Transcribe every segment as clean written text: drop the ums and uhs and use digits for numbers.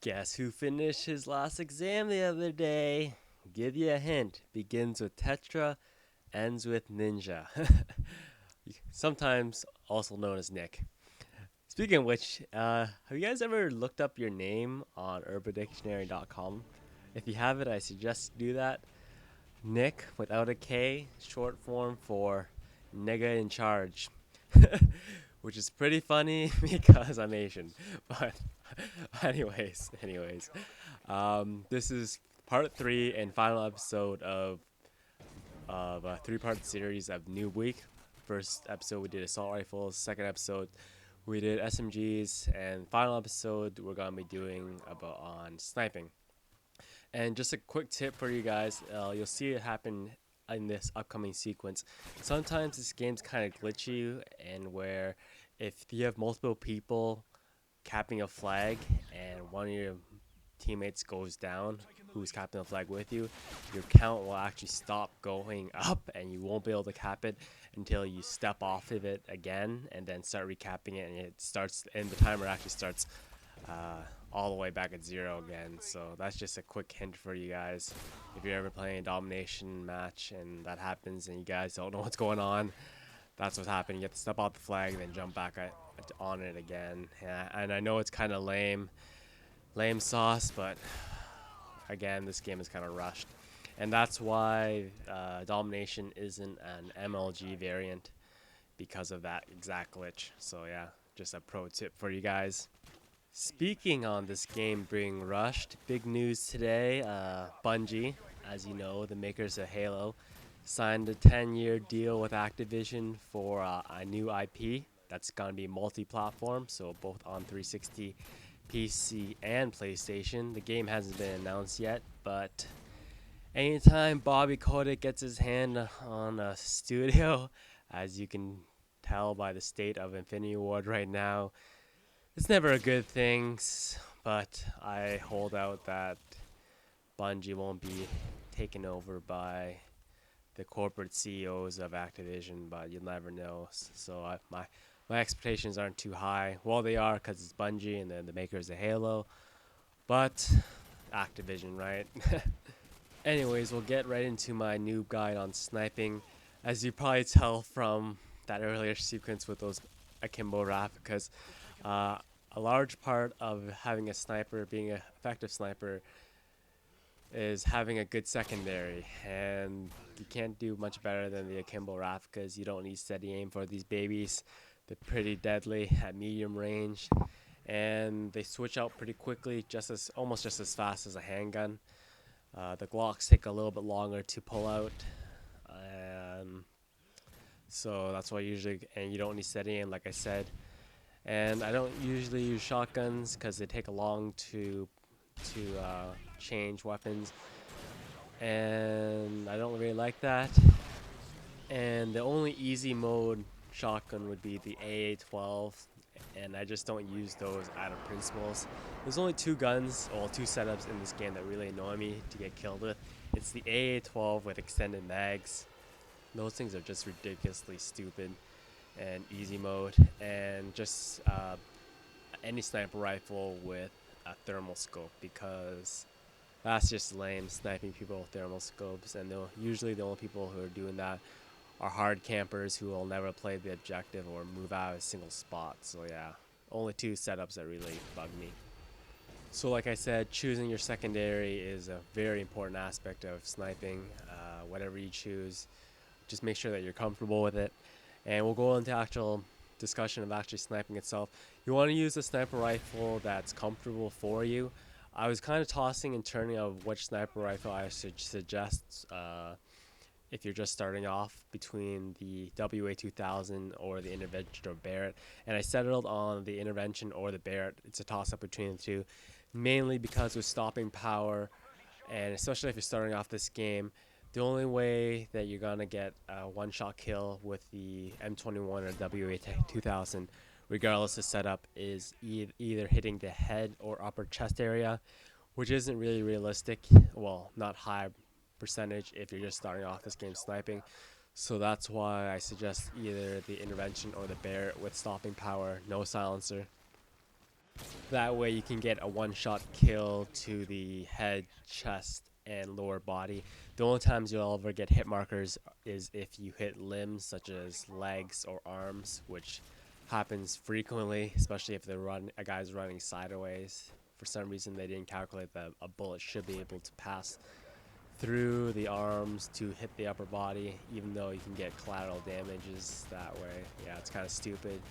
Guess who finished his last exam the other day? Give you a hint. Begins with Tetra, ends with Ninja. Sometimes also known as Nick. Speaking of which, have you guys ever looked up your name on urbandictionary.com? If you haven't, I suggest you do that. Nick without a K, short form for nigga in charge. Which is pretty funny because I'm Asian. But anyways, this is part 3 and final episode of a 3-part series of Noob Week. First episode we did assault rifles. Second episode we did SMGs, and final episode we're gonna be doing about on sniping. And just a quick tip for you guys, you'll see it happen in this upcoming sequence. Sometimes this game's kind of glitchy, and where if you have multiple people capping a flag and one of your teammates goes down who's capping the flag with you, your count will actually stop going up and you won't be able to cap it until you step off of it again and then start recapping it, and it starts, and the timer actually starts all the way back at 0 again. So that's just a quick hint for you guys. If you're ever playing a domination match and that happens and you guys don't know what's going on, that's what's happening. You have to step off the flag and then jump back on it again. And I know it's kind of lame sauce, but again, this game is kind of rushed. And that's why Domination isn't an MLG variant, because of that exact glitch. So yeah, just a pro tip for you guys. Speaking on this game being rushed, big news today. Bungie, as you know, the makers of Halo, signed a 10-year deal with Activision for a new IP that's going to be multi-platform, so both on 360, PC, and PlayStation. The game hasn't been announced yet, but anytime Bobby Kotick gets his hand on a studio, as you can tell by the state of Infinity Ward right now, it's never a good thing. But I hold out that Bungie won't be taken over by the corporate CEOs of Activision, but you'll never know. So my expectations aren't too high. Well, they are because it's Bungie and then the makers of Halo, but Activision, right? Anyways, we'll get right into my noob guide on sniping. As you probably tell from that earlier sequence with those akimbo replicas, a large part of having a sniper, being an effective sniper, is having a good secondary, and you can't do much better than the akimbo replicas. You don't need steady aim for these babies. They're pretty deadly at medium range, and they switch out pretty quickly, almost just as fast as a handgun. The Glocks take a little bit longer to pull out, so that's why and you don't need steady aim, like I said. And I don't usually use shotguns because they take a long to change weapons, and I don't really like that. And the only easy mode shotgun would be the AA-12, and I just don't use those out of principles. There's only two setups in this game that really annoy me to get killed with. It's the AA-12 with extended mags. Those things are just ridiculously stupid. And easy mode, and just any sniper rifle with a thermal scope, because that's just lame, sniping people with thermal scopes. And usually the only people who are doing that are hard campers who will never play the objective or move out of a single spot. So yeah, only two setups that really bug me. So like I said, choosing your secondary is a very important aspect of sniping. Whatever you choose, just make sure that you're comfortable with it. And we'll go into actual discussion of actually sniping itself. You want to use a sniper rifle that's comfortable for you. I was kind of tossing and turning of which sniper rifle I should suggest if you're just starting off, between the WA2000 or the Intervention or Barrett. And I settled on the Intervention or the Barrett. It's a toss-up between the two, mainly because with stopping power, and especially if you're starting off this game, the only way that you're going to get a one-shot kill with the M21 or WA2000, regardless of setup, is either hitting the head or upper chest area, which isn't really realistic. Well, not high percentage if you're just starting off this game sniping. So that's why I suggest either the Intervention or the Barrett with stopping power, no silencer. That way you can get a one-shot kill to the head, chest, and lower body. The only times you'll ever get hit markers is if you hit limbs such as legs or arms, which happens frequently, especially if a guy's running sideways. For some reason they didn't calculate that a bullet should be able to pass through the arms to hit the upper body, even though you can get collateral damages that way. Yeah, it's kind of stupid.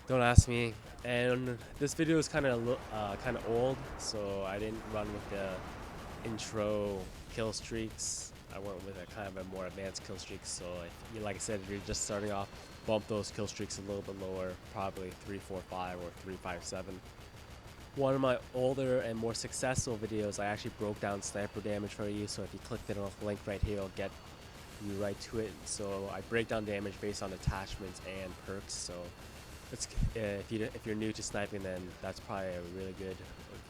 Don't ask me. And this video is kind of old, so I didn't run with the intro kill streaks. I went with a kind of a more advanced kill streak. So like I said, if you're just starting off, bump those kill streaks a little bit lower, probably 345 or 357. One of my older and more successful videos, I actually broke down sniper damage for you. So if you click the link right here, it'll get you right to it. So I break down damage based on attachments and perks. So if you're new to sniping, then that's probably a really good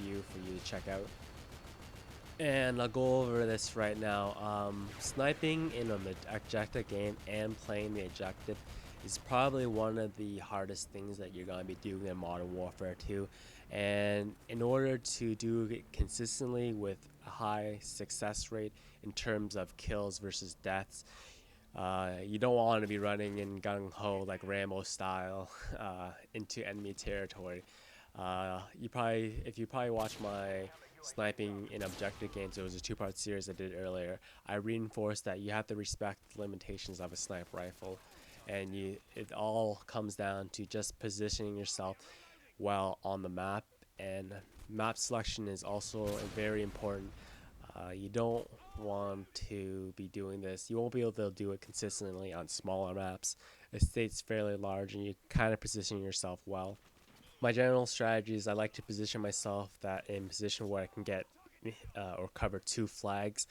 view for you to check out. And I'll go over this right now. Sniping in an objective game and playing the objective is probably one of the hardest things that you're going to be doing in Modern Warfare 2. And in order to do it consistently with a high success rate in terms of kills versus deaths, you don't want to be running in gung-ho like Rambo style into enemy territory. If you probably watched my sniping in objective games, it was a two-part series I did earlier. I reinforced that you have to respect the limitations of a sniper rifle, and it all comes down to just positioning yourself well on the map, and map selection is also very important. You don't want to be doing this. You won't be able to do it consistently on smaller maps. The state's fairly large and you kind of position yourself well. My general strategy is I like to position myself in position where I can get or cover 2 flags.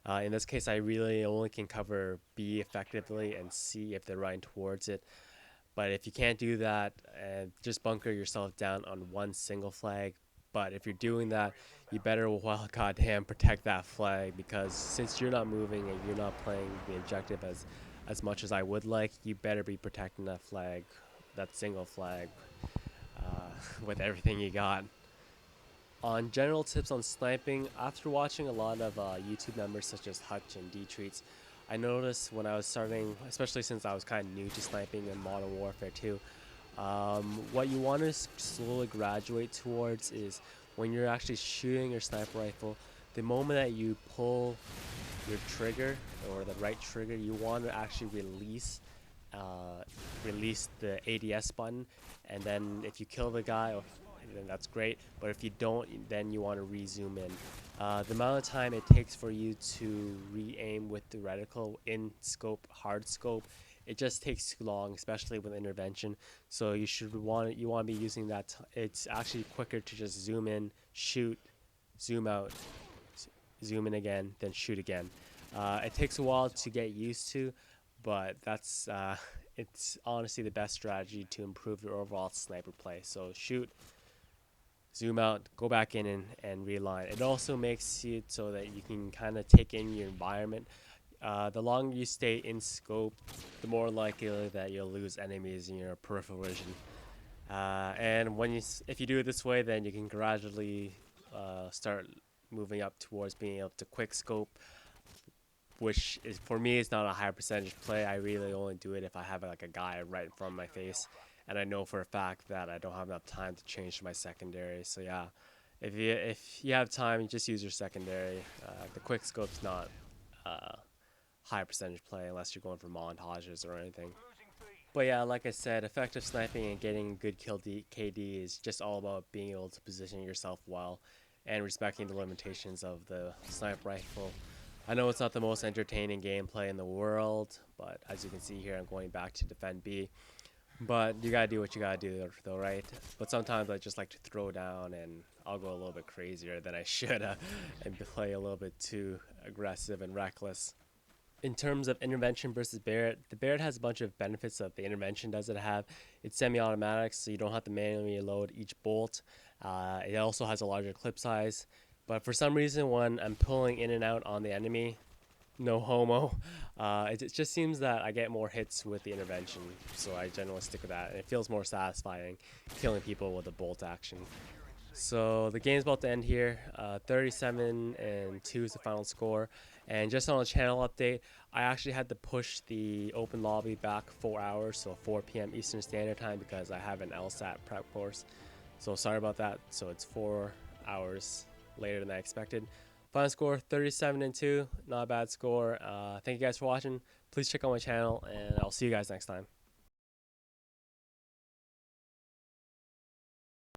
In this case, I really only can cover B effectively and C if they're running towards it. But if you can't do that, just bunker yourself down on one single flag. But if you're doing that, you better well goddamn protect that flag, because since you're not moving and you're not playing the objective as much as I would like, you better be protecting that flag, that single flag, with everything you got. On general tips on sniping, after watching a lot of YouTube members such as Hutch and D-Treats, I noticed when I was starting, especially since I was kind of new to sniping in Modern Warfare 2, what you want to slowly graduate towards is when you're actually shooting your sniper rifle, the moment that you pull your trigger or the right trigger, you want to actually release the ADS button, and then if you kill the guy, then that's great. But if you don't, then you want to re-zoom in. The amount of time it takes for you to re-aim with the reticle in scope, hard scope, it just takes too long, especially with intervention. So you want to be using that. It's actually quicker to just zoom in, shoot, zoom out, zoom in again, then shoot again. It takes a while to get used to, but that's it's honestly the best strategy to improve your overall sniper play. So shoot, zoom out, go back in and realign. It also makes it so that you can kind of take in your environment. The longer you stay in scope, the more likely that you'll lose enemies in your peripheral vision. And if you do it this way, then you can gradually start moving up towards being able to quickscope, which is, for me, is not a high percentage play. I really only do it if I have like a guy right in front of my face, and I know for a fact that I don't have enough time to change to my secondary. So yeah, if you have time, just use your secondary. The quickscope's not high percentage play unless you're going for montages or anything. But yeah, like I said, effective sniping and getting good kill KD is just all about being able to position yourself well and respecting the limitations of the sniper rifle. I know it's not the most entertaining gameplay in the world, but as you can see here, I'm going back to defend B. But you gotta do what you gotta do though, right? But sometimes I just like to throw down, and I'll go a little bit crazier than I should and play a little bit too aggressive and reckless. In terms of intervention versus Barrett, the Barrett has a bunch of benefits that the intervention doesn't have. It's semi-automatic, so you don't have to manually load each bolt. It also has a larger clip size. But for some reason, when I'm pulling in and out on the enemy, no homo. It just seems that I get more hits with the intervention, so I generally stick with that. And it feels more satisfying killing people with a bolt action. So the game's about to end here. 37-2 is the final score. And just on a channel update, I actually had to push the open lobby back 4 hours, so 4 p.m. Eastern Standard Time, because I have an LSAT prep course. So sorry about that. So it's 4 hours later than I expected. Final score 37-2, not a bad score. Thank you guys for watching. Please check out my channel, and I'll see you guys next time.